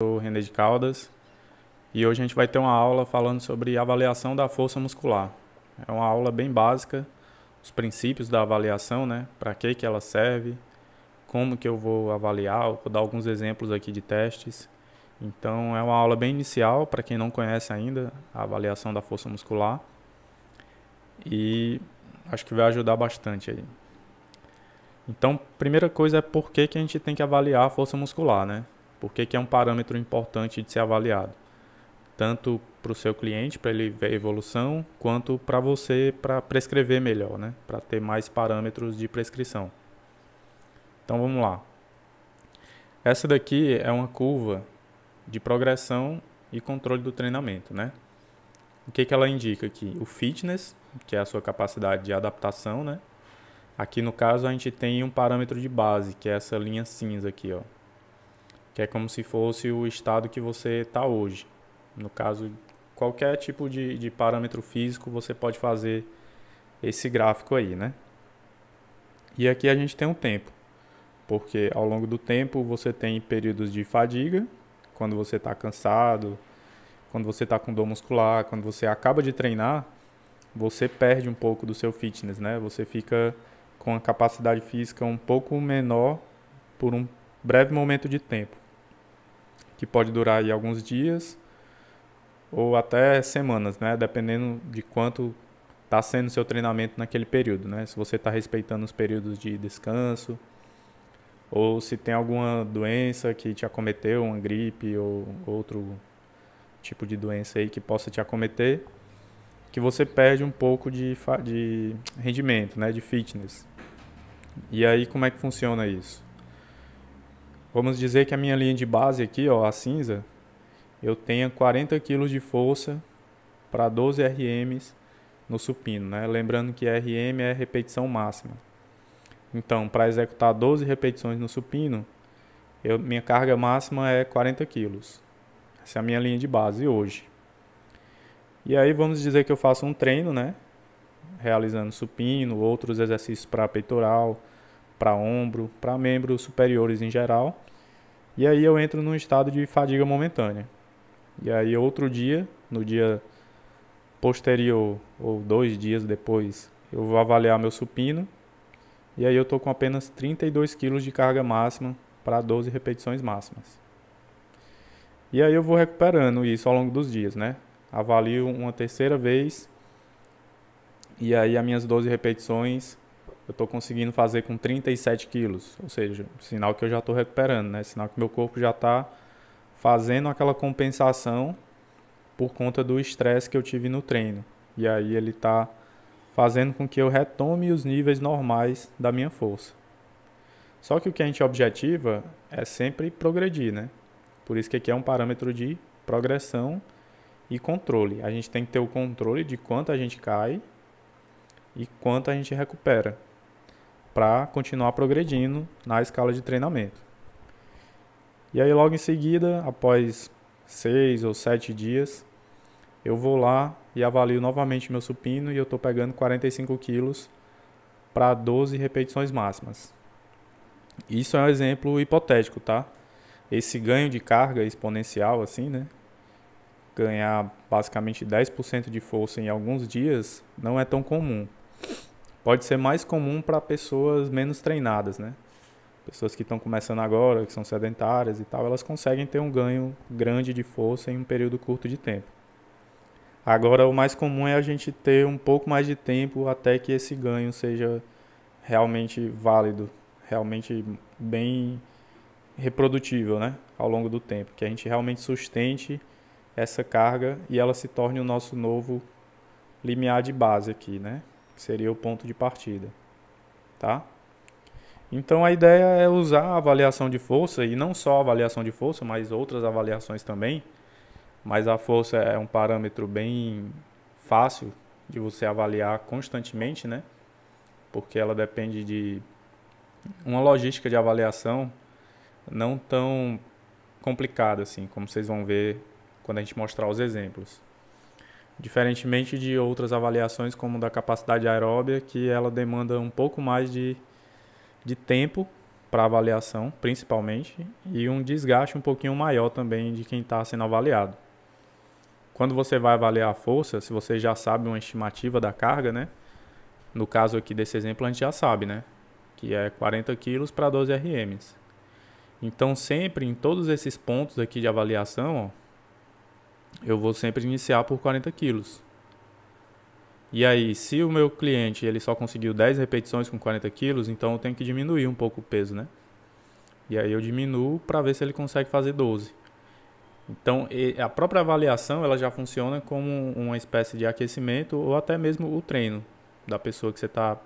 Sou René de Caldas e hoje a gente vai ter uma aula falando sobre avaliação da força muscular. É uma aula bem básica, os princípios da avaliação, né? Para que ela serve, como que eu vou avaliar, eu vou dar alguns exemplos aqui de testes. Então é uma aula bem inicial para quem não conhece ainda a avaliação da força muscular e acho que vai ajudar bastante aí. Então, primeira coisa é por que a gente tem que avaliar a força muscular, né? Por que é um parâmetro importante de ser avaliado? Tanto para o seu cliente, para ele ver a evolução, quanto para você, para prescrever melhor, né? Para ter mais parâmetros de prescrição. Então vamos lá. Essa daqui é uma curva de progressão e controle do treinamento, né? O que ela indica aqui? O fitness, que é a sua capacidade de adaptação, né? Aqui no caso a gente tem um parâmetro de base, que é essa linha cinza aqui, ó. Que é como se fosse o estado que você está hoje. No caso, qualquer tipo de parâmetro físico você pode fazer esse gráfico aí, né? E aqui a gente tem um tempo, porque ao longo do tempo você tem períodos de fadiga, quando você está cansado, quando você está com dor muscular, quando você acaba de treinar, você perde um pouco do seu fitness, né? Você fica com a capacidade física um pouco menor por um breve momento de tempo, que pode durar aí alguns dias ou até semanas, né? Dependendo de quanto está sendo o seu treinamento naquele período, né? Se você está respeitando os períodos de descanso ou se tem alguma doença que te acometeu, uma gripe ou outro tipo de doença aí que possa te acometer, que você perde um pouco de rendimento, né? De fitness. E aí como é que funciona isso? Vamos dizer que a minha linha de base aqui, ó, a cinza, eu tenha 40 kg de força para 12 RMs no supino, né? Lembrando que RM é repetição máxima. Então, para executar 12 repetições no supino, minha carga máxima é 40 kg. Essa é a minha linha de base hoje. E aí vamos dizer que eu faço um treino, né? Realizando supino, outros exercícios para peitoral, para ombro, para membros superiores em geral. E aí eu entro num estado de fadiga momentânea. E aí outro dia, no dia posterior ou 2 dias depois, eu vou avaliar meu supino. E aí eu estou com apenas 32 kg de carga máxima para 12 repetições máximas. E aí eu vou recuperando isso ao longo dos dias, né? Avalio uma terceira vez. E aí as minhas 12 repetições eu estou conseguindo fazer com 37 quilos. Ou seja, sinal que eu já estou recuperando, né? Sinal que meu corpo já está fazendo aquela compensação por conta do estresse que eu tive no treino. E aí ele está fazendo com que eu retome os níveis normais da minha força. Só que o que a gente objetiva é sempre progredir, né? Por isso que aqui é um parâmetro de progressão e controle. A gente tem que ter o controle de quanto a gente cai e quanto a gente recupera para continuar progredindo na escala de treinamento. E aí logo em seguida, após 6 ou 7 dias, eu vou lá e avalio novamente meu supino e eu estou pegando 45 quilos para 12 repetições máximas. Isso é um exemplo hipotético, tá? Esse ganho de carga exponencial, assim, né? Ganhar basicamente 10% de força em alguns dias não é tão comum. Pode ser mais comum para pessoas menos treinadas, né? Pessoas que estão começando agora, que são sedentárias e tal, elas conseguem ter um ganho grande de força em um período curto de tempo. Agora, o mais comum é a gente ter um pouco mais de tempo até que esse ganho seja realmente válido, realmente bem reprodutível, né? Ao longo do tempo, que a gente realmente sustente essa carga e ela se torne o nosso novo limiar de base aqui, né? Que seria o ponto de partida, tá? Então a ideia é usar a avaliação de força, e não só a avaliação de força, mas outras avaliações também. Mas a força é um parâmetro bem fácil de você avaliar constantemente, né? Porque ela depende de uma logística de avaliação não tão complicada assim, como vocês vão ver quando a gente mostrar os exemplos. Diferentemente de outras avaliações como da capacidade aeróbia, que ela demanda um pouco mais de tempo para avaliação, principalmente, e um desgaste um pouquinho maior também de quem está sendo avaliado. Quando você vai avaliar a força, se você já sabe uma estimativa da carga, né? No caso aqui desse exemplo, a gente já sabe, né? Que é 40 kg para 12 RMs. Então, sempre em todos esses pontos aqui de avaliação, ó, eu vou sempre iniciar por 40 quilos. E aí, se o meu cliente ele só conseguiu 10 repetições com 40 quilos, então eu tenho que diminuir um pouco o peso, né? E aí eu diminuo para ver se ele consegue fazer 12. Então, a própria avaliação ela já funciona como uma espécie de aquecimento ou até mesmo o treino da pessoa que você está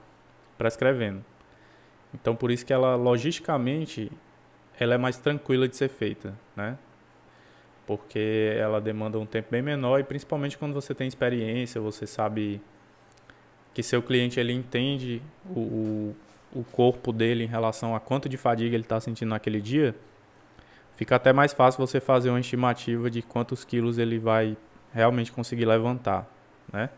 prescrevendo. Então, por isso que ela, logisticamente, ela é mais tranquila de ser feita, né? Porque ela demanda um tempo bem menor e principalmente quando você tem experiência, você sabe que seu cliente ele entende o corpo dele em relação a quanto de fadiga ele está sentindo naquele dia, fica até mais fácil você fazer uma estimativa de quantos quilos ele vai realmente conseguir levantar, né?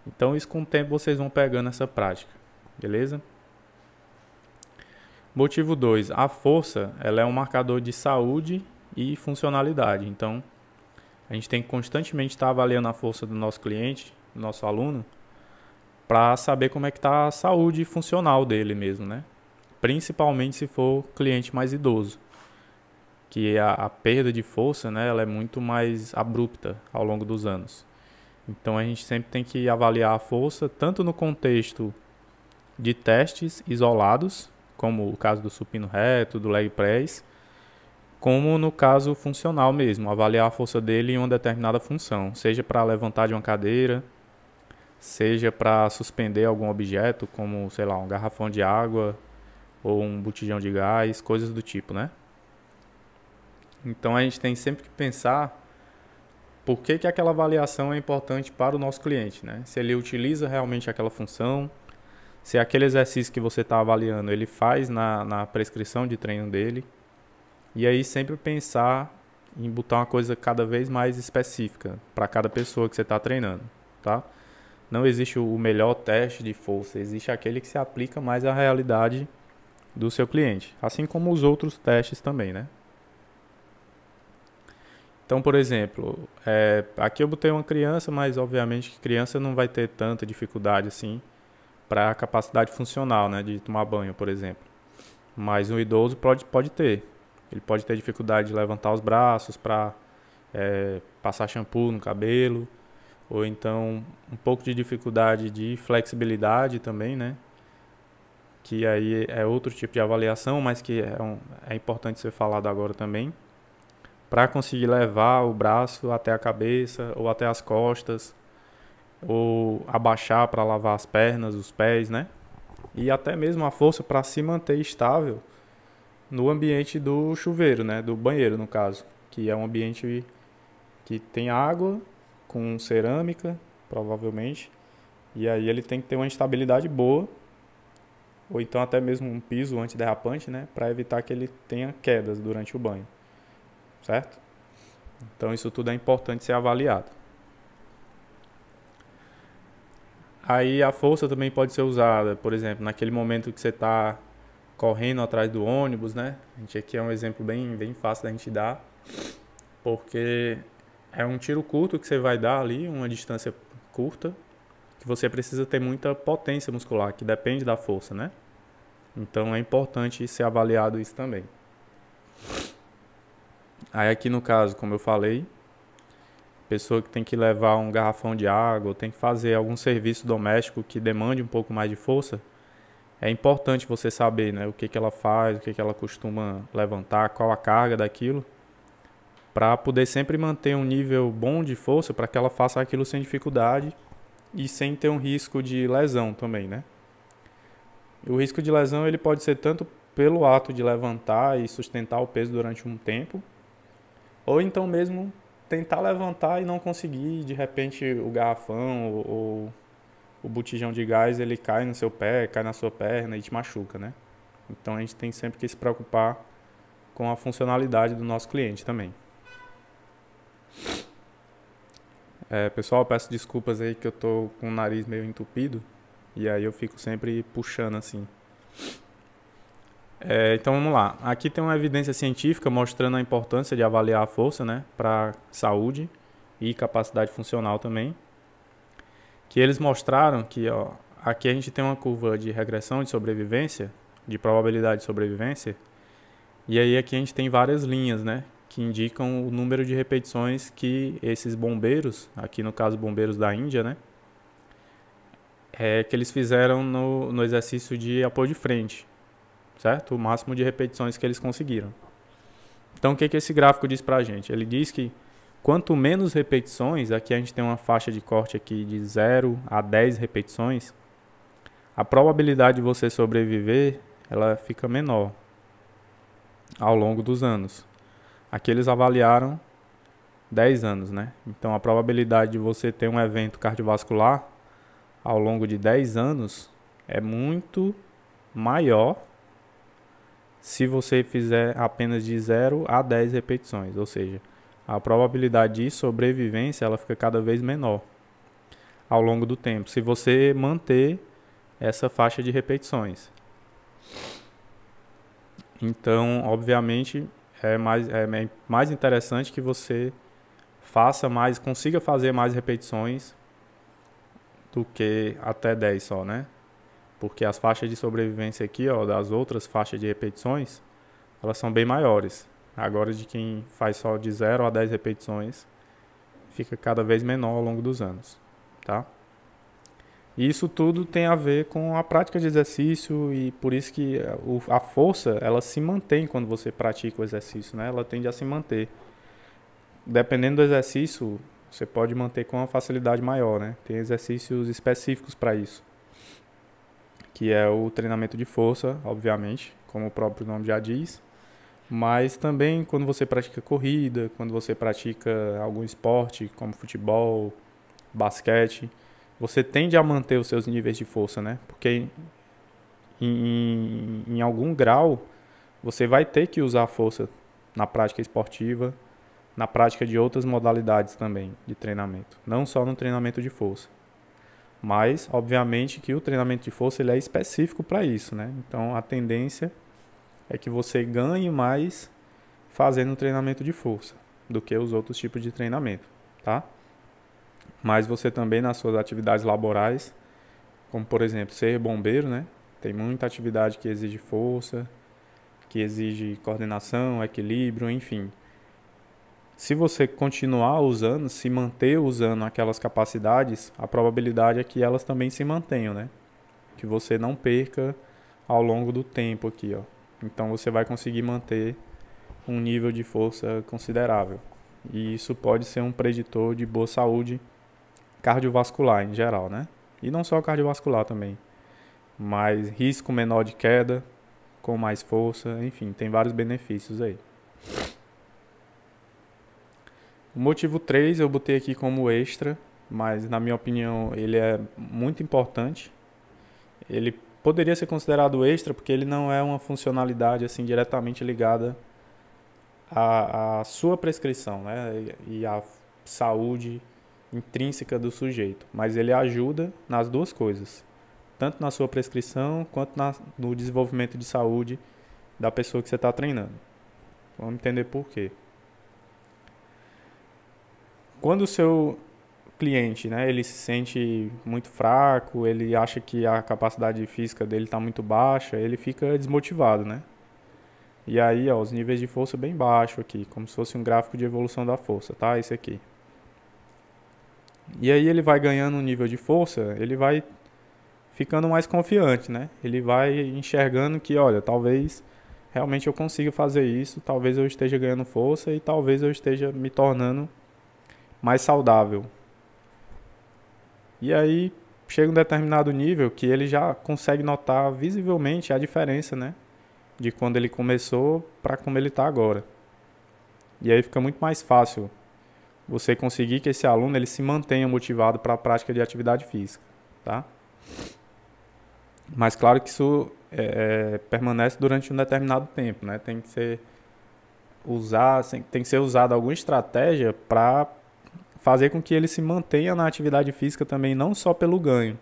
Então isso com o tempo vocês vão pegando essa prática, beleza? Motivo 2, a força ela é um marcador de saúde e funcionalidade. Então a gente tem que constantemente estar avaliando a força do nosso cliente, do nosso aluno, para saber como é que está a saúde funcional dele mesmo, né? Principalmente se for cliente mais idoso, que a perda de força, né, ela é muito mais abrupta ao longo dos anos. Então a gente sempre tem que avaliar a força tanto no contexto de testes isolados, como o caso do supino reto, do leg press, como no caso funcional mesmo, avaliar a força dele em uma determinada função, seja para levantar de uma cadeira, seja para suspender algum objeto, como, sei lá, um garrafão de água ou um botijão de gás, coisas do tipo, né? Então a gente tem sempre que pensar por que aquela avaliação é importante para o nosso cliente, né? Se ele utiliza realmente aquela função, se aquele exercício que você está avaliando ele faz na prescrição de treino dele. E aí sempre pensar em botar uma coisa cada vez mais específica para cada pessoa que você está treinando, tá? Não existe o melhor teste de força, existe aquele que se aplica mais à realidade do seu cliente, assim como os outros testes também, né? Então, por exemplo, aqui eu botei uma criança, mas obviamente que criança não vai ter tanta dificuldade assim para a capacidade funcional, né, de tomar banho, por exemplo. Mas um idoso pode ter. Ele pode ter dificuldade de levantar os braços para passar shampoo no cabelo, ou então um pouco de dificuldade de flexibilidade também, né? Que aí é outro tipo de avaliação, mas que é importante ser falado agora também, para conseguir levar o braço até a cabeça ou até as costas, ou abaixar para lavar as pernas, os pés, né? E até mesmo a força para se manter estável no ambiente do chuveiro, né? Do banheiro, no caso, que é um ambiente que tem água com cerâmica, provavelmente, e aí ele tem que ter uma estabilidade boa, ou então até mesmo um piso antiderrapante, né? Para evitar que ele tenha quedas durante o banho, certo? Então isso tudo é importante ser avaliado. Aí a força também pode ser usada, por exemplo, naquele momento que você está correndo atrás do ônibus, né? A gente aqui é um exemplo bem fácil da gente dar, porque é um tiro curto que você vai dar ali, uma distância curta, que você precisa ter muita potência muscular, que depende da força, né? Então é importante ser avaliado isso também. Aí aqui no caso, como eu falei, pessoa que tem que levar um garrafão de água, ou tem que fazer algum serviço doméstico que demande um pouco mais de força, é importante você saber, né, o que ela faz, o que ela costuma levantar, qual a carga daquilo, para poder sempre manter um nível bom de força para que ela faça aquilo sem dificuldade e sem ter um risco de lesão também, né? O risco de lesão ele pode ser tanto pelo ato de levantar e sustentar o peso durante um tempo, ou então mesmo tentar levantar e não conseguir, de repente o garrafão ou o botijão de gás ele cai no seu pé, cai na sua perna e te machuca, né? Então a gente tem sempre que se preocupar com a funcionalidade do nosso cliente também. Pessoal, peço desculpas aí que eu tô com o nariz meio entupido e aí eu fico sempre puxando assim. Então vamos lá. Aqui tem uma evidência científica mostrando a importância de avaliar a força, né, para saúde e capacidade funcional também. Que eles mostraram que, ó, aqui a gente tem uma curva de regressão de sobrevivência, de probabilidade de sobrevivência, e aí aqui a gente tem várias linhas, né, que indicam o número de repetições que esses bombeiros, aqui no caso bombeiros da Índia, né, que eles fizeram no exercício de apoio de frente, certo? O máximo de repetições que eles conseguiram. Então o que esse gráfico diz pra gente? Ele diz que quanto menos repetições, aqui a gente tem uma faixa de corte aqui de 0 a 10 repetições, a probabilidade de você sobreviver, ela fica menor ao longo dos anos. Aqui eles avaliaram 10 anos, né? Então a probabilidade de você ter um evento cardiovascular ao longo de 10 anos é muito maior se você fizer apenas de 0 a 10 repetições, ou seja, a probabilidade de sobrevivência ela fica cada vez menor ao longo do tempo, se você manter essa faixa de repetições. Então, obviamente, é mais interessante que você consiga fazer mais repetições do que até 10 só, né? Porque as faixas de sobrevivência aqui, ó, das outras faixas de repetições, elas são bem maiores. Agora, de quem faz só de 0 a 10 repetições, fica cada vez menor ao longo dos anos, tá? E isso tudo tem a ver com a prática de exercício e por isso que a força, ela se mantém quando você pratica o exercício, né? Ela tende a se manter. Dependendo do exercício, você pode manter com uma facilidade maior, né? Tem exercícios específicos para isso, que é o treinamento de força, obviamente, como o próprio nome já diz, mas também quando você pratica corrida, quando você pratica algum esporte, como futebol, basquete, você tende a manter os seus níveis de força, né? Porque em algum grau você vai ter que usar a força na prática esportiva, na prática de outras modalidades também de treinamento, não só no treinamento de força. Mas, obviamente, que o treinamento de força ele é específico para isso, né? Então, a tendência é que você ganhe mais fazendo treinamento de força do que os outros tipos de treinamento, tá? Mas você também nas suas atividades laborais, como por exemplo ser bombeiro, né? Tem muita atividade que exige força, que exige coordenação, equilíbrio, enfim. Se você continuar usando, se manter usando aquelas capacidades, a probabilidade é que elas também se mantenham, né? Que você não perca ao longo do tempo aqui, ó. Então você vai conseguir manter um nível de força considerável. E isso pode ser um preditor de boa saúde cardiovascular em geral, né? E não só cardiovascular também, mas risco menor de queda, com mais força, enfim, tem vários benefícios aí. O motivo 3 eu botei aqui como extra, mas na minha opinião ele é muito importante. Ele poderia ser considerado extra porque ele não é uma funcionalidade assim diretamente ligada à sua prescrição, né? E à saúde intrínseca do sujeito, mas ele ajuda nas duas coisas, tanto na sua prescrição quanto no desenvolvimento de saúde da pessoa que você está treinando. Vamos entender por quê. Quando o seu cliente, né, ele se sente muito fraco, ele acha que a capacidade física dele está muito baixa, ele fica desmotivado, né? E aí, ó, os níveis de força bem baixos aqui, como se fosse um gráfico de evolução da força, tá? Esse aqui. E aí ele vai ganhando um nível de força, ele vai ficando mais confiante, né? Ele vai enxergando que, olha, talvez realmente eu consiga fazer isso, talvez eu esteja ganhando força e talvez eu esteja me tornando mais saudável. E aí chega um determinado nível que ele já consegue notar visivelmente a diferença, né? De quando ele começou para como ele está agora. E aí fica muito mais fácil você conseguir que esse aluno ele se mantenha motivado para a prática de atividade física, tá? Mas claro que isso permanece durante um determinado tempo, né? Tem que ser usada alguma estratégia para fazer com que ele se mantenha na atividade física também, não só pelo ganho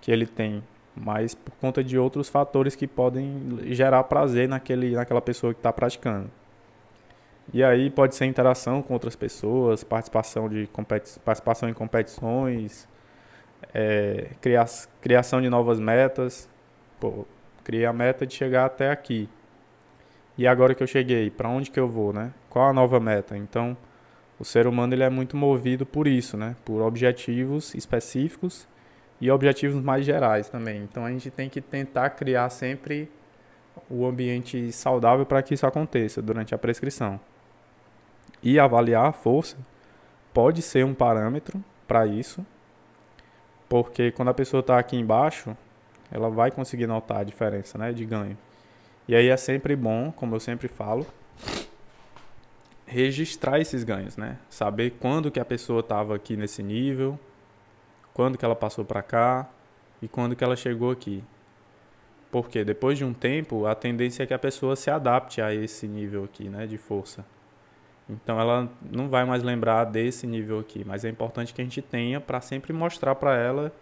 que ele tem, mas por conta de outros fatores que podem gerar prazer naquela pessoa que está praticando. E aí pode ser interação com outras pessoas, participação em competições, criação de novas metas. Pô, criei a meta de chegar até aqui. E agora que eu cheguei, para onde que eu vou, né? Qual a nova meta? Então, o ser humano ele é muito movido por isso, né? Por objetivos específicos e objetivos mais gerais também. Então, a gente tem que tentar criar sempre o ambiente saudável para que isso aconteça durante a prescrição. E avaliar a força pode ser um parâmetro para isso, porque quando a pessoa está aqui embaixo, ela vai conseguir notar a diferença, né, de ganho. E aí é sempre bom, como eu sempre falo, registrar esses ganhos, né? Saber quando que a pessoa estava aqui nesse nível, quando que ela passou para cá e quando que ela chegou aqui. Porque depois de um tempo, a tendência é que a pessoa se adapte a esse nível aqui, né, de força. Então ela não vai mais lembrar desse nível aqui, mas é importante que a gente tenha para sempre mostrar para ela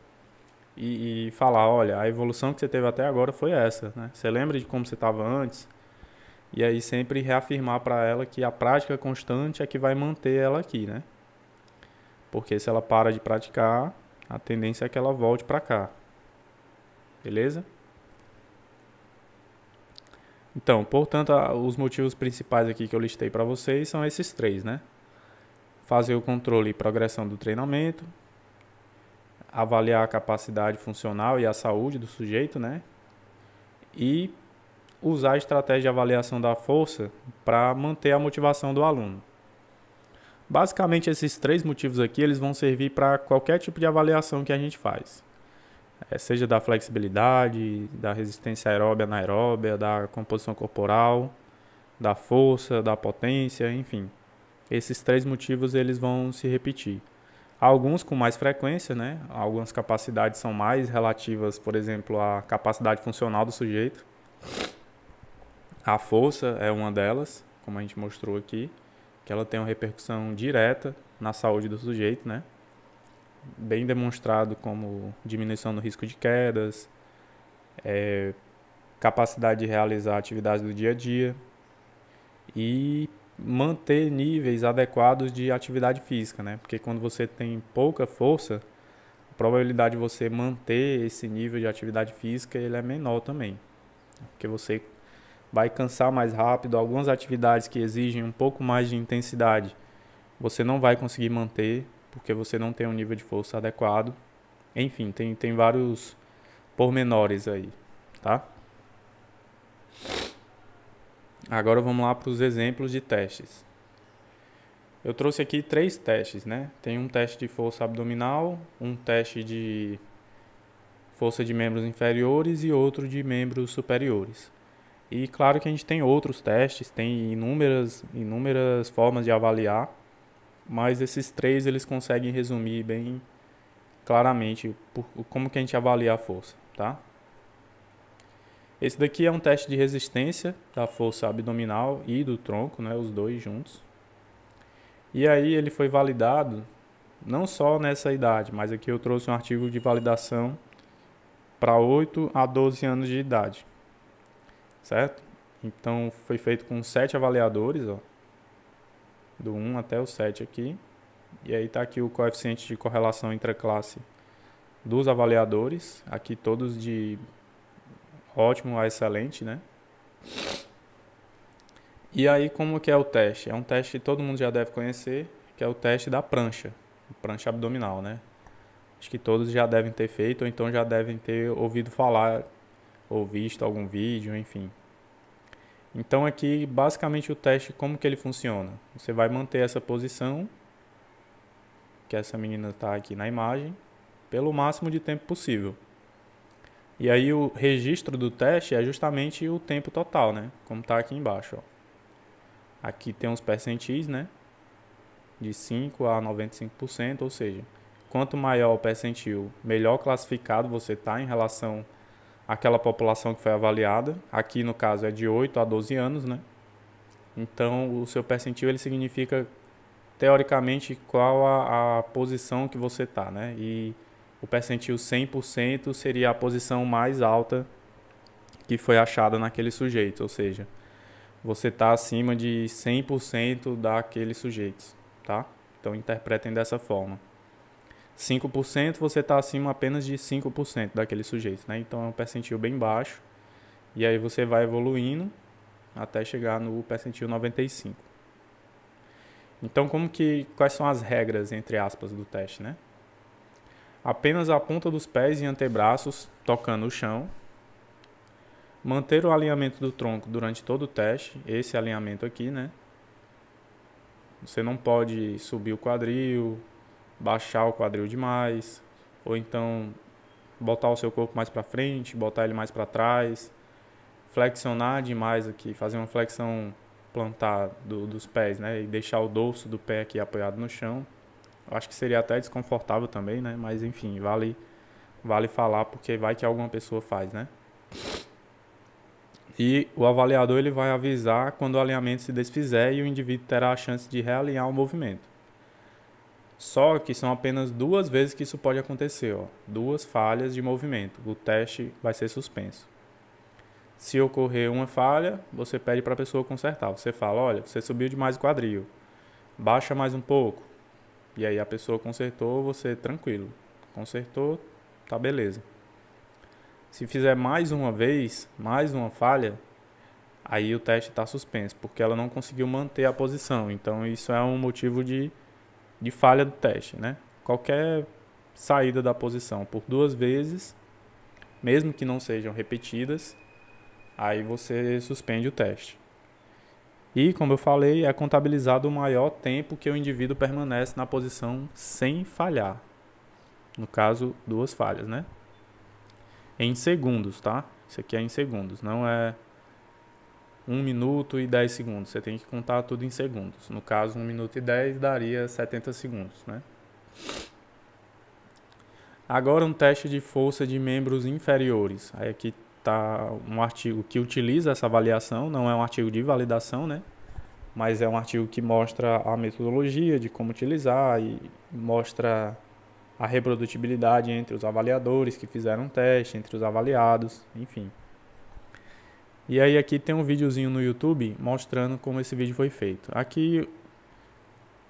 e falar, olha, a evolução que você teve até agora foi essa, né? Você lembra de como você estava antes? E aí sempre reafirmar para ela que a prática constante é que vai manter ela aqui, né? Porque se ela para de praticar, a tendência é que ela volte para cá. Beleza? Então, portanto, os motivos principais aqui que eu listei para vocês são esses três, né? Fazer o controle e progressão do treinamento, avaliar a capacidade funcional e a saúde do sujeito, né? E usar a estratégia de avaliação da força para manter a motivação do aluno. Basicamente, esses três motivos aqui, eles vão servir para qualquer tipo de avaliação que a gente faz. Seja da flexibilidade, da resistência aeróbia, anaeróbia, da composição corporal, da força, da potência, enfim. Esses três motivos eles vão se repetir. Alguns com mais frequência, né? Algumas capacidades são mais relativas, por exemplo, à capacidade funcional do sujeito. A força é uma delas, como a gente mostrou aqui, que ela tem uma repercussão direta na saúde do sujeito, né? Bem demonstrado como diminuição no risco de quedas, capacidade de realizar atividades do dia a dia e manter níveis adequados de atividade física, né? Porque quando você tem pouca força, a probabilidade de você manter esse nível de atividade física ele é menor também, porque você vai cansar mais rápido. Algumas atividades que exigem um pouco mais de intensidade você não vai conseguir manter porque você não tem um nível de força adequado. Enfim, tem vários pormenores aí, tá? Agora vamos lá para os exemplos de testes. Eu trouxe aqui 3 testes, né? Tem um teste de força abdominal, um teste de força de membros inferiores e outro de membros superiores. E claro que a gente tem outros testes, tem inúmeras formas de avaliar, mas esses 3 eles conseguem resumir bem claramente como que a gente avalia a força, tá? Esse daqui é um teste de resistência da força abdominal e do tronco, né, os dois juntos. E aí ele foi validado não só nessa idade, mas aqui eu trouxe um artigo de validação para 8 a 12 anos de idade, certo? Então foi feito com 7 avaliadores, ó, do 1 até o 7 aqui. E aí está aqui o coeficiente de correlação intraclasse dos avaliadores, aqui todos de ótimo a excelente, né? E aí como que é o teste? É um teste que todo mundo já deve conhecer, que é o teste da prancha abdominal, né? Acho que todos já devem ter feito ou então já devem ter ouvido falar ou visto algum vídeo, enfim. Então aqui basicamente o teste, como que ele funciona? Você vai manter essa posição, que essa menina está aqui na imagem, pelo máximo de tempo possível. E aí o registro do teste é justamente o tempo total, né? Como está aqui embaixo, ó. Aqui tem uns percentis, né? De 5 a 95%, ou seja, quanto maior o percentil, melhor classificado você está em relação àquela população que foi avaliada. Aqui no caso é de 8 a 12 anos, né? Então o seu percentil ele significa teoricamente qual a posição que você está, né? E o percentil 100% seria a posição mais alta que foi achada naquele sujeito, ou seja, você está acima de 100% daqueles sujeitos, tá? Então interpretem dessa forma. 5% você está acima apenas de 5% daqueles sujeitos, né? Então é um percentil bem baixo, e aí você vai evoluindo até chegar no percentil 95. Então quais são as regras, entre aspas, do teste, né? Apenas a ponta dos pés e antebraços tocando o chão. Manter o alinhamento do tronco durante todo o teste, esse alinhamento aqui, né? Você não pode subir o quadril, baixar o quadril demais, ou então botar o seu corpo mais para frente, botar ele mais para trás, flexionar demais aqui, fazer uma flexão plantar dos pés, né? E deixar o dorso do pé aqui apoiado no chão. Eu acho que seria até desconfortável também, né? Mas enfim, vale falar porque vai que alguma pessoa faz, né? E o avaliador ele vai avisar quando o alinhamento se desfizer e o indivíduo terá a chance de realinhar o movimento. Só que são apenas 2 vezes que isso pode acontecer, ó. 2 falhas de movimento. O teste vai ser suspenso. Se ocorrer uma falha, você pede para a pessoa consertar. Você fala, olha, você subiu demais o quadril, baixa mais um pouco. E aí a pessoa consertou, você tranquilo. Consertou, tá beleza. Se fizer mais uma vez, mais uma falha, aí o teste está suspenso, porque ela não conseguiu manter a posição. Então isso é um motivo de falha do teste, né? Qualquer saída da posição por 2 vezes, mesmo que não sejam repetidas, aí você suspende o teste. E, como eu falei, é contabilizado o maior tempo que o indivíduo permanece na posição sem falhar. No caso, 2 falhas, né? Em segundos, tá? Isso aqui é em segundos, não é 1 minuto e 10 segundos. Você tem que contar tudo em segundos. No caso, 1 minuto e 10 daria 70 segundos, né? Agora um teste de força de membros inferiores. Aí aqui está um artigo que utiliza essa avaliação, não é um artigo de validação, né? Mas é um artigo que mostra a metodologia de como utilizar e mostra a reprodutibilidade entre os avaliadores que fizeram o teste, entre os avaliados, enfim. E aí aqui tem um videozinho no YouTube mostrando como esse vídeo foi feito. Aqui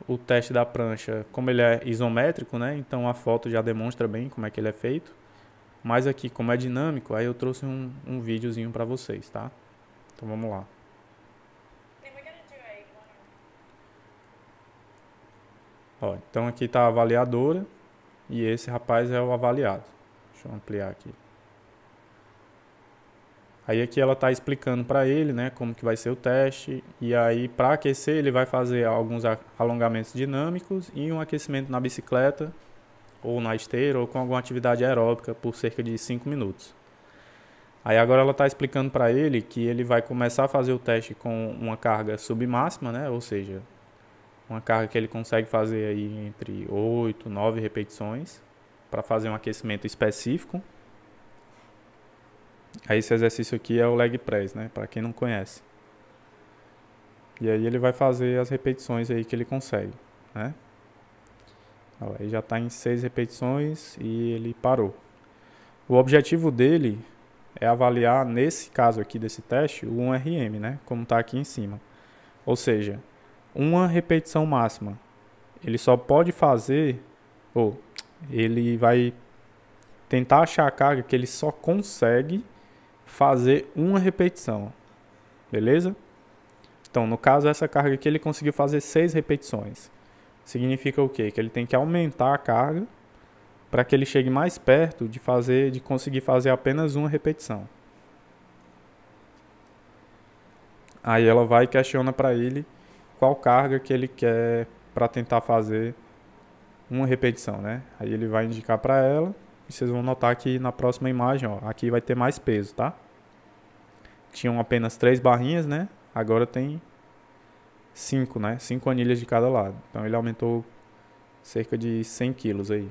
o teste da prancha, como ele é isométrico, né? Então a foto já demonstra bem como é que ele é feito. Mas aqui, como é dinâmico, aí eu trouxe um videozinho para vocês, tá? Então vamos lá. Ó, então aqui está a avaliadora e esse rapaz é o avaliado. Deixa eu ampliar aqui. Aí aqui ela está explicando para ele, né, como que vai ser o teste. E aí para aquecer ele vai fazer alguns alongamentos dinâmicos e um aquecimento na bicicleta ou na esteira ou com alguma atividade aeróbica por cerca de 5 minutos. Aí agora ela está explicando para ele que ele vai começar a fazer o teste com uma carga submáxima, né, ou seja, uma carga que ele consegue fazer aí entre 8 e 9 repetições para fazer um aquecimento específico. Aí esse exercício aqui é o leg press, né? Para quem não conhece. E aí ele vai fazer as repetições aí que ele consegue, né? Aí já está em 6 repetições e ele parou. O objetivo dele é avaliar, nesse caso aqui desse teste, o 1RM, né? Como está aqui em cima. Ou seja, uma repetição máxima. Ele só pode fazer, ou ele vai tentar achar a carga que ele só consegue fazer uma repetição, beleza? Então, no caso, essa carga aqui ele conseguiu fazer 6 repetições. Significa o quê? Que ele tem que aumentar a carga para que ele chegue mais perto de conseguir fazer apenas uma repetição. Aí ela vai e questiona para ele qual carga que ele quer para tentar fazer uma repetição, né? Aí ele vai indicar para ela. E vocês vão notar que na próxima imagem, ó, aqui vai ter mais peso, tá? Tinham apenas 3 barrinhas, né? Agora tem 5, né? 5 anilhas de cada lado. Então ele aumentou cerca de 100 quilos aí.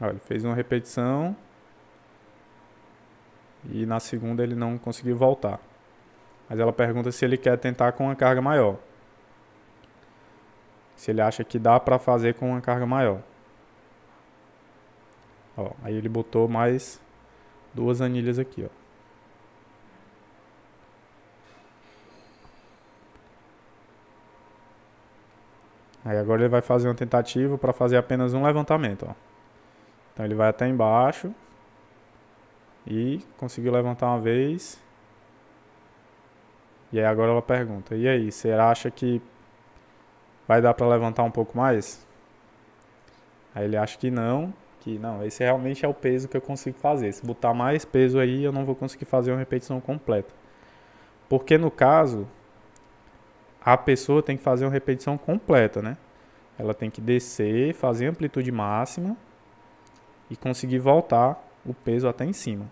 Ó, ele fez uma repetição e na segunda ele não conseguiu voltar. Mas ela pergunta se ele quer tentar com uma carga maior. Se ele acha que dá para fazer com uma carga maior. Ó, aí ele botou mais 2 anilhas aqui, ó. Aí agora ele vai fazer uma tentativa para fazer apenas um levantamento, ó. Então ele vai até embaixo e conseguiu levantar uma vez. E aí agora ela pergunta: "E aí, você acha que vai dar para levantar um pouco mais?" Aí ele acha que não, esse realmente é o peso que eu consigo fazer. Se botar mais peso aí, eu não vou conseguir fazer uma repetição completa. Porque no caso, a pessoa tem que fazer uma repetição completa, né? Ela tem que descer, fazer amplitude máxima e conseguir voltar o peso até em cima.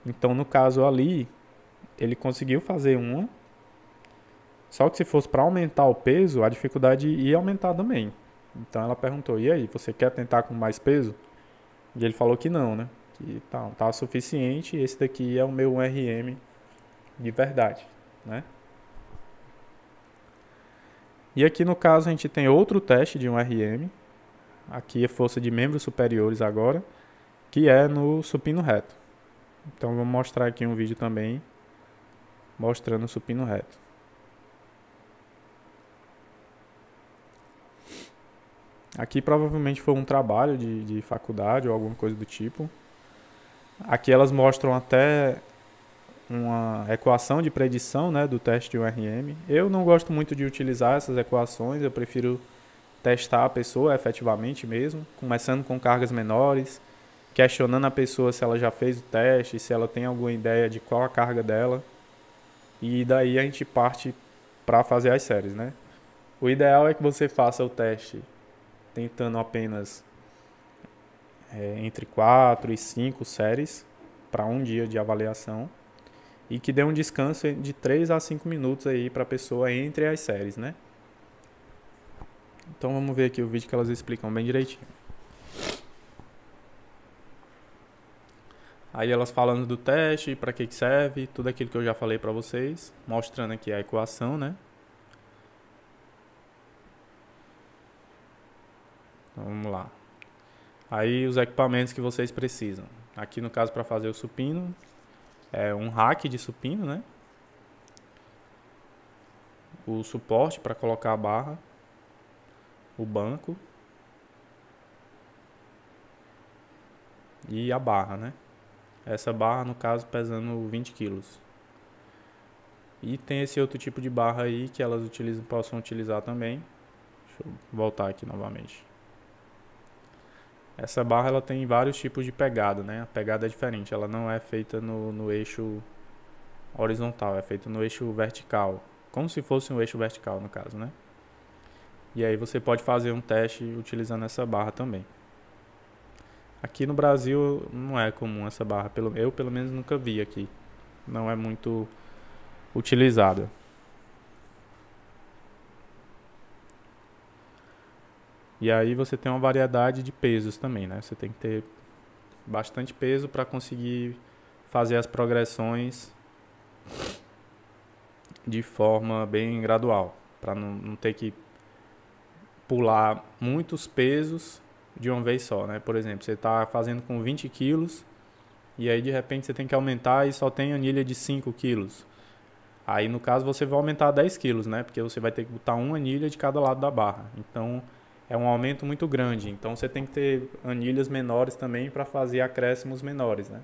Então, no caso ali, ele conseguiu fazer uma, só que se fosse para aumentar o peso, a dificuldade ia aumentar também. Então ela perguntou: "E aí, você quer tentar com mais peso?" E ele falou que não, né? Que tá suficiente, esse daqui é o meu RM de verdade, né? E aqui no caso a gente tem outro teste de um RM. Aqui é força de membros superiores agora, que é no supino reto. Então vou mostrar aqui um vídeo também mostrando o supino reto. Aqui provavelmente foi um trabalho de faculdade ou alguma coisa do tipo. Aqui elas mostram até uma equação de predição, né, do teste de um RM. Eu não gosto muito de utilizar essas equações, eu prefiro testar a pessoa efetivamente mesmo, começando com cargas menores, questionando a pessoa se ela já fez o teste, se ela tem alguma ideia de qual a carga dela. E daí a gente parte para fazer as séries, né? O ideal é que você faça o teste tentando apenas entre 4 e 5 séries para um dia de avaliação e que dê um descanso de 3 a 5 minutos aí para a pessoa entre as séries, né? Então vamos ver aqui o vídeo que elas explicam bem direitinho. Aí elas falando do teste, para que serve, tudo aquilo que eu já falei para vocês, mostrando aqui a equação, né? Então, vamos lá. Aí os equipamentos que vocês precisam. Aqui no caso para fazer o supino, é um rack de supino, né? O suporte para colocar a barra, o banco e a barra, né? Essa barra no caso pesando 20 quilos. E tem esse outro tipo de barra aí que elas possam utilizar também. Deixa eu voltar aqui novamente. Essa barra ela tem vários tipos de pegada, né? A pegada é diferente, ela não é feita no eixo horizontal, é feita no eixo vertical, como se fosse um eixo vertical no caso, né? E aí você pode fazer um teste utilizando essa barra também. Aqui no Brasil não é comum essa barra, eu pelo menos nunca vi aqui, não é muito utilizada. E aí você tem uma variedade de pesos também, né? Você tem que ter bastante peso para conseguir fazer as progressões de forma bem gradual, para não ter que pular muitos pesos de uma vez só, né? Por exemplo, você está fazendo com 20 quilos e aí de repente você tem que aumentar e só tem anilha de 5 quilos. Aí no caso você vai aumentar 10 quilos, né? Porque você vai ter que botar uma anilha de cada lado da barra. Então é um aumento muito grande. Então você tem que ter anilhas menores também para fazer acréscimos menores, né?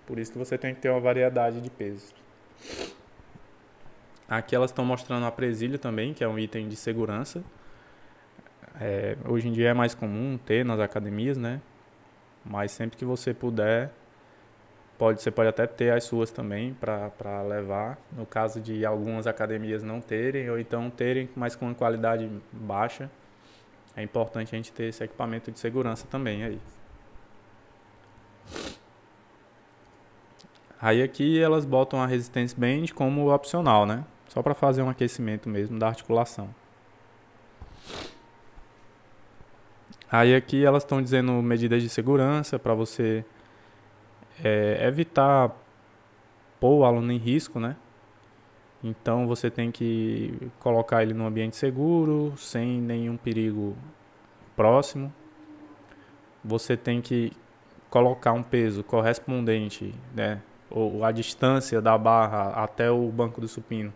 Por isso que você tem que ter uma variedade de pesos. Aqui elas estão mostrando a presilha também, que é um item de segurança. Hoje em dia é mais comum ter nas academias, né? Mas sempre que você puder, você pode até ter as suas também para levar. No caso de algumas academias não terem, ou então terem, mas com uma qualidade baixa, é importante a gente ter esse equipamento de segurança também aí. Aí aqui elas botam a resistance band como opcional, né? Só para fazer um aquecimento mesmo da articulação. Aí aqui elas estão dizendo medidas de segurança para você evitar pôr o aluno em risco, né? Então você tem que colocar ele num ambiente seguro, sem nenhum perigo próximo. Você tem que colocar um peso correspondente, né, ou a distância da barra até o banco do supino,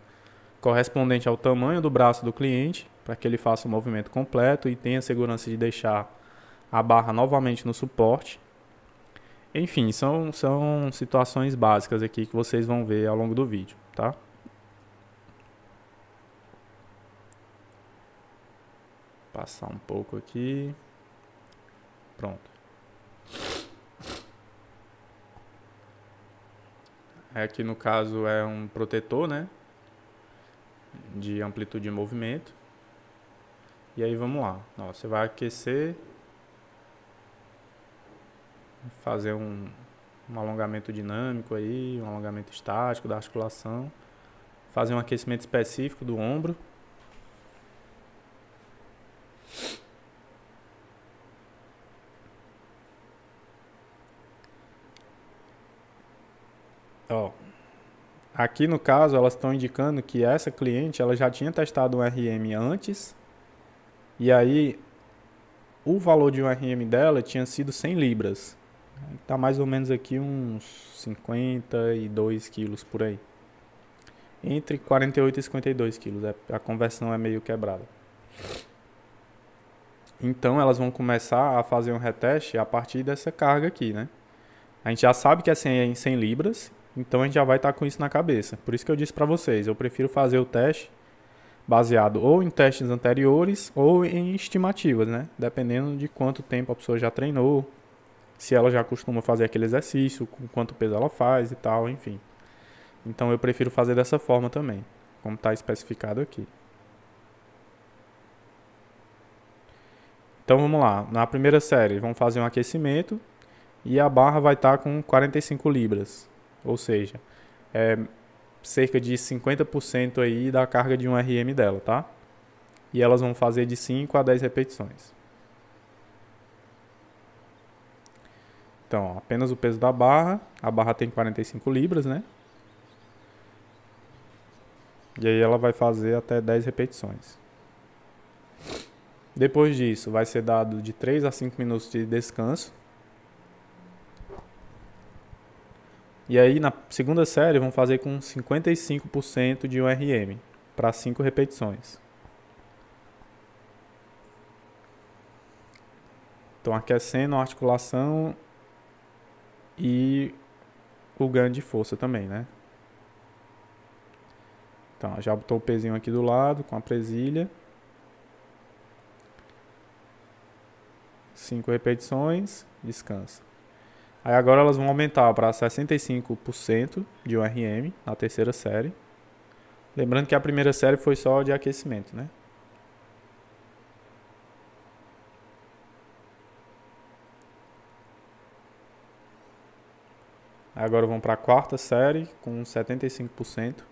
correspondente ao tamanho do braço do cliente, para que ele faça o movimento completo e tenha segurança de deixar a barra novamente no suporte. Enfim, são situações básicas aqui que vocês vão ver ao longo do vídeo, tá? Passar um pouco aqui. Pronto. Aqui no caso é um protetor, né? De amplitude de movimento. E aí vamos lá. Ó, você vai aquecer. Fazer um alongamento dinâmico aí, um alongamento estático da articulação. Fazer um aquecimento específico do ombro. Ó, aqui no caso elas estão indicando que essa cliente ela já tinha testado um RM antes. E aí o valor de um RM dela tinha sido 100 libras. Tá mais ou menos aqui uns 52 quilos por aí. Entre 48 e 52 quilos. A conversão é meio quebrada. Então elas vão começar a fazer um reteste a partir dessa carga aqui, né? A gente já sabe que é 100 libras, então a gente já vai estar com isso na cabeça. Por isso que eu disse para vocês, eu prefiro fazer o teste baseado ou em testes anteriores ou em estimativas, né? Dependendo de quanto tempo a pessoa já treinou, se ela já costuma fazer aquele exercício, com quanto peso ela faz e tal, enfim. Então eu prefiro fazer dessa forma também, como está especificado aqui. Então vamos lá, na primeira série vamos fazer um aquecimento e a barra vai estar com 45 libras, ou seja, cerca de 50% aí da carga de um RM dela, tá? E elas vão fazer de 5 a 10 repetições. Então, apenas o peso da barra, a barra tem 45 libras, né? E aí ela vai fazer até 10 repetições. Depois disso, vai ser dado de 3 a 5 minutos de descanso. E aí, na segunda série, vamos fazer com 55% de um RM, para 5 repetições. Então, aquecendo a articulação e o ganho de força também, né? Então, já botou o pezinho aqui do lado, com a presilha. 5 repetições, descansa. Aí agora elas vão aumentar para 65% de um RM na terceira série. Lembrando que a primeira série foi só de aquecimento, né? Agora vão para a quarta série com 75%.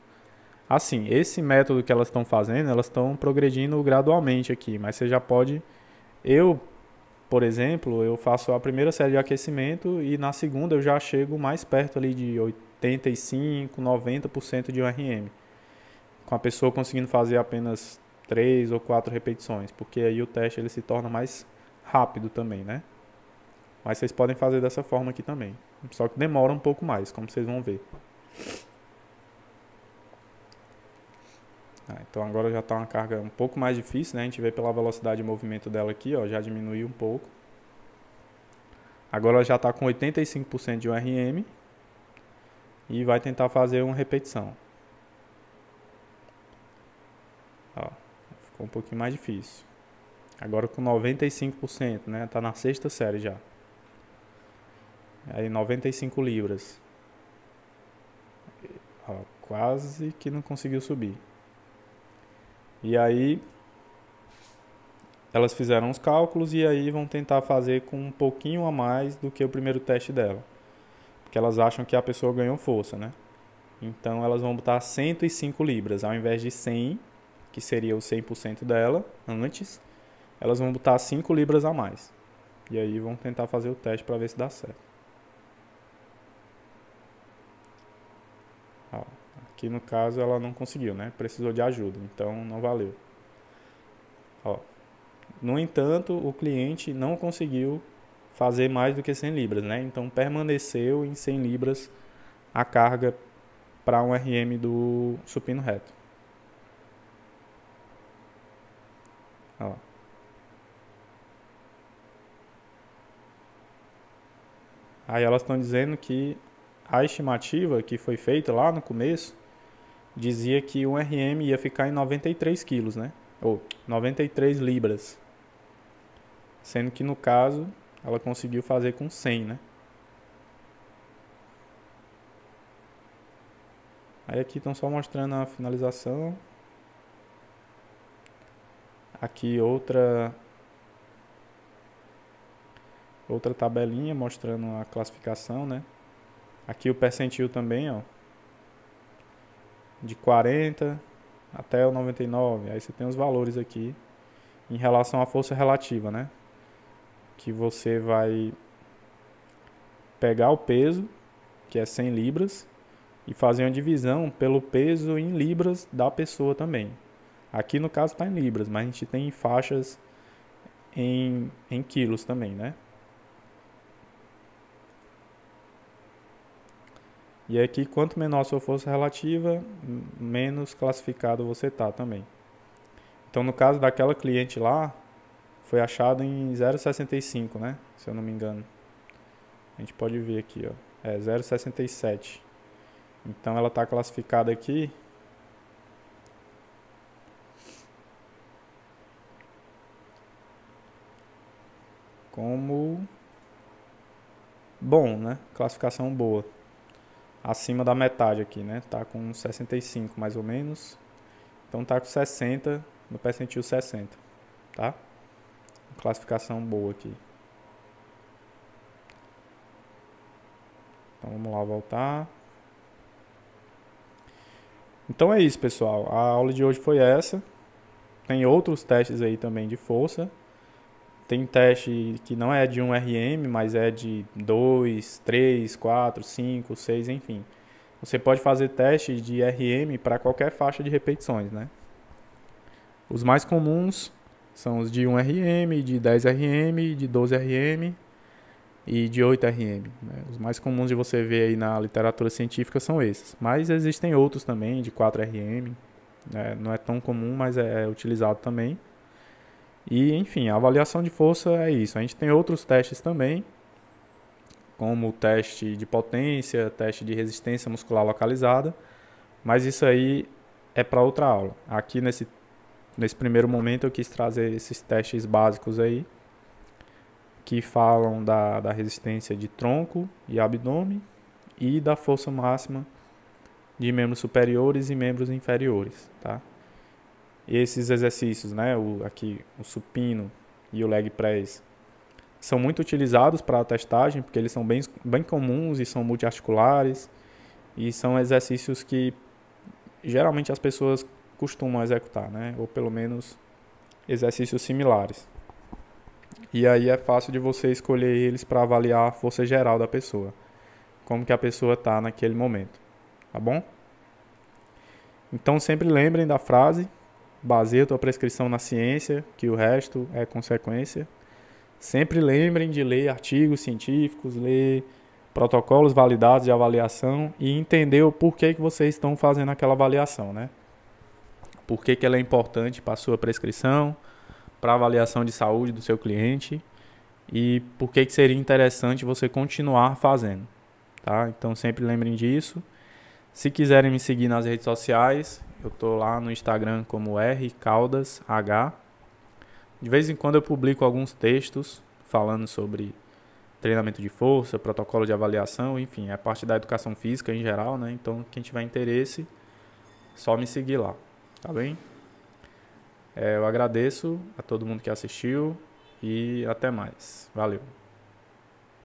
Assim, esse método que elas estão fazendo, elas estão progredindo gradualmente aqui, mas você já pode... Por exemplo, eu faço a primeira série de aquecimento e na segunda eu já chego mais perto ali de 85, 90% de um RM. Com a pessoa conseguindo fazer apenas 3 ou 4 repetições, porque aí o teste ele se torna mais rápido também, né? Mas vocês podem fazer dessa forma aqui também. Só que demora um pouco mais, como vocês vão ver. Então agora já está uma carga um pouco mais difícil, né? A gente vê pela velocidade de movimento dela aqui, ó, já diminuiu um pouco. Agora ela já está com 85% de um RM e vai tentar fazer uma repetição. Ó, ficou um pouquinho mais difícil. Agora com 95%, né? Tá na sexta série já. Aí 95 libras. Ó, quase que não conseguiu subir. E aí elas fizeram os cálculos e aí vão tentar fazer com um pouquinho a mais do que o primeiro teste dela. Porque elas acham que a pessoa ganhou força, né? Então elas vão botar 105 libras ao invés de 100, que seria o 100% dela antes. Elas vão botar 5 libras a mais. E aí vão tentar fazer o teste para ver se dá certo. Ó, Aqui no caso ela não conseguiu, né? Precisou de ajuda, então não valeu. Ó. No entanto, o cliente não conseguiu fazer mais do que 100 libras, né? Então permaneceu em 100 libras a carga para um RM do supino reto. Ó. Aí elas estão dizendo que a estimativa que foi feita lá no começo dizia que um RM ia ficar em 93 quilos, né? Ou 93 libras. Sendo que no caso ela conseguiu fazer com 100, né? Aí aqui estão só mostrando a finalização. Aqui outra tabelinha mostrando a classificação, né? Aqui o percentil também, ó. De 40 até o 99. Aí você tem os valores aqui em relação à força relativa, né? Que você vai pegar o peso, que é 100 libras, e fazer uma divisão pelo peso em libras da pessoa também. Aqui no caso está em libras, mas a gente tem faixas em quilos também, né? E aqui, quanto menor a sua força relativa, menos classificado você tá também. Então, no caso daquela cliente lá, foi achado em 0,65, né? Se eu não me engano. A gente pode ver aqui, ó. É 0,67. Então, ela está classificada aqui como bom, né? Classificação boa. Acima da metade aqui, né? Tá com 65 mais ou menos. Então tá com 60 no percentil 60, tá? Classificação boa aqui. Então vamos lá voltar. Então é isso, pessoal. A aula de hoje foi essa. Tem outros testes aí também de força. Tem teste que não é de 1 RM, mas é de 2, 3, 4, 5, 6, enfim. Você pode fazer teste de RM para qualquer faixa de repetições, né? Os mais comuns são os de 1 RM, de 10 RM, de 12 RM e de 8 RM. Né? Os mais comuns de você ver aí na literatura científica são esses. Mas existem outros também, de 4 RM. Né? Não é tão comum, mas é utilizado também. E, enfim, a avaliação de força é isso. A gente tem outros testes também, como o teste de potência, teste de resistência muscular localizada, mas isso aí é para outra aula. Aqui nesse primeiro momento eu quis trazer esses testes básicos aí, que falam da resistência de tronco e abdômen e da força máxima de membros superiores e membros inferiores, tá? Esses exercícios, né, aqui o supino e o leg press, são muito utilizados para a testagem, porque eles são bem comuns e são multiarticulares, e são exercícios que geralmente as pessoas costumam executar, né, ou pelo menos exercícios similares. E aí é fácil de você escolher eles para avaliar a força geral da pessoa, como que a pessoa está naquele momento, tá bom? Então sempre lembrem da frase: baseia a tua prescrição na ciência, que o resto é consequência. Sempre lembrem de ler artigos científicos, ler protocolos validados de avaliação e entender o porquê que vocês estão fazendo aquela avaliação, né? Por que ela é importante para a sua prescrição, para a avaliação de saúde do seu cliente e por que seria interessante você continuar fazendo, tá? Então sempre lembrem disso. Se quiserem me seguir nas redes sociais, eu tô lá no Instagram como rcaldashh. De vez em quando eu publico alguns textos falando sobre treinamento de força, protocolo de avaliação, enfim, é parte da educação física em geral, né? Então, quem tiver interesse, só me seguir lá, tá bem? Eu agradeço a todo mundo que assistiu e até mais. Valeu!